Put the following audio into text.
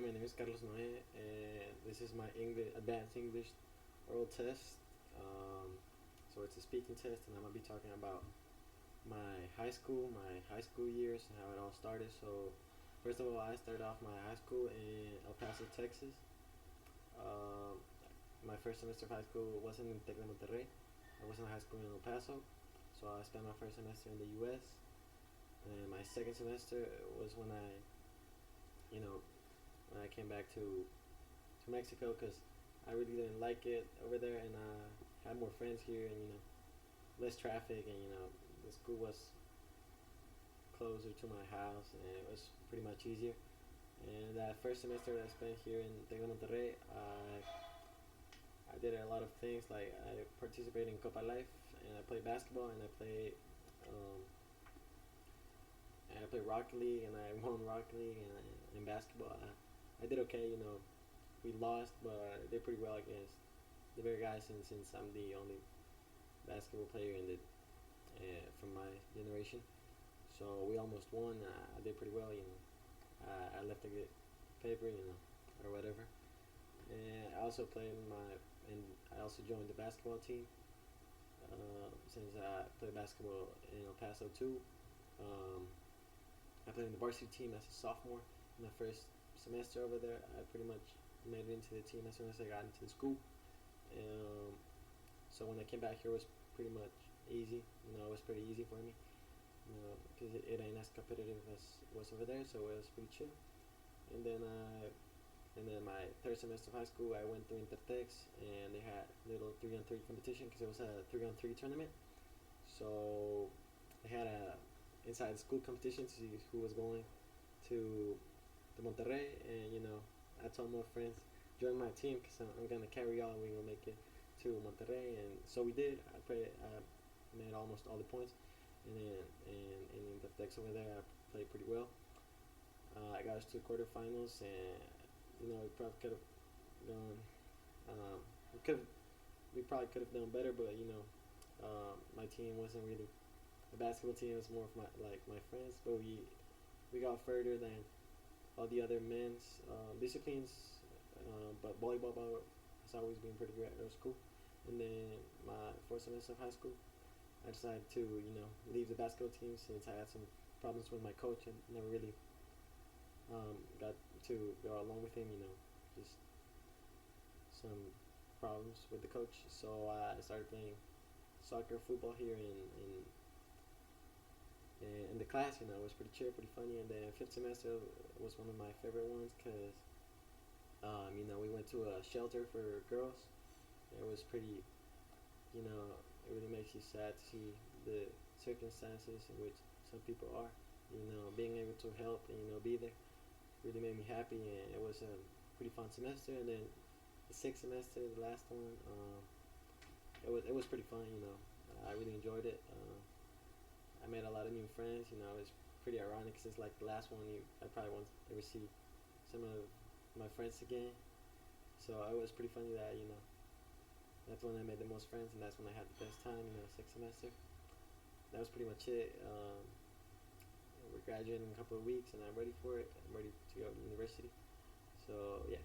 My name is Carlos Noe, and this is my English advanced English oral test. So it's a speaking test, and I'm gonna be talking about my high school years, and how it all started. So, first of all, I started off my high school in El Paso, Texas. Um, my first semester of high school wasn't in Tec de Monterrey. I was in high school in El Paso, so I spent my first semester in the U.S. And my second semester was you know, when I came back to Mexico because I really didn't like it over there, and I had more friends here, and less traffic, and the school was closer to my house, and it was pretty much easier. And that first semester that I spent here in Tec de Monterrey, I did a lot of things. Like I participated in Copa Life, and I played basketball, um, and I played Rocket League, and I won Rocket League, and in basketball, I did okay. We lost, but I did pretty well against the bigger guys, since I'm the only basketball player in the from my generation. So we almost won. I did pretty well. I left a good paper, or whatever. And I also played and I also joined the basketball team. Since I played basketball in El Paso too. Um, I played in the varsity team as a sophomore. In my first semester over there, I pretty much made it into the team as soon as I got into the school. Um, so when I came back here, it was pretty much easy. It was pretty easy for me. Because it ain't as competitive as it was over there, so it was pretty chill. And then my third semester of high school, I went through Intertex, and they had little 3-on-3 competition because it was a 3-on-3 tournament. So they had a inside school competition to see who was going to Monterrey, and I told my friends join my team because I'm gonna carry y'all. We gonna make it to Monterrey, and so we did. I made almost all the points, and then in the decks over there, I played pretty well. I got us to the quarterfinals, and we probably could have gone. We could we probably could have done better, but my team wasn't really the basketball team. Was more of my friends, but we got further than all the other men's disciplines. But volleyball has always been pretty great at our school. And then my fourth semester of high school, I decided to leave the basketball team since I had some problems with my coach and never really got to go along with him. Just some problems with the coach. So I started playing soccer, football here in the class. It was pretty chill, pretty funny. And then fifth semester was one of my favorite ones because we went to a shelter for girls. It was pretty, it really makes you sad to see the circumstances in which some people are. Being able to help and be there really made me happy, and it was a pretty fun semester. And then the sixth semester, the last one, it was pretty fun. I really enjoyed it. I made a lot of new friends. It was pretty ironic since like the last one, I probably won't ever see some of my friends again. So it was pretty funny that that's when I made the most friends, and that's when I had the best time. Sixth semester. That was pretty much it. We're graduating in a couple of weeks, and I'm ready for it. I'm ready to go to university. So yeah.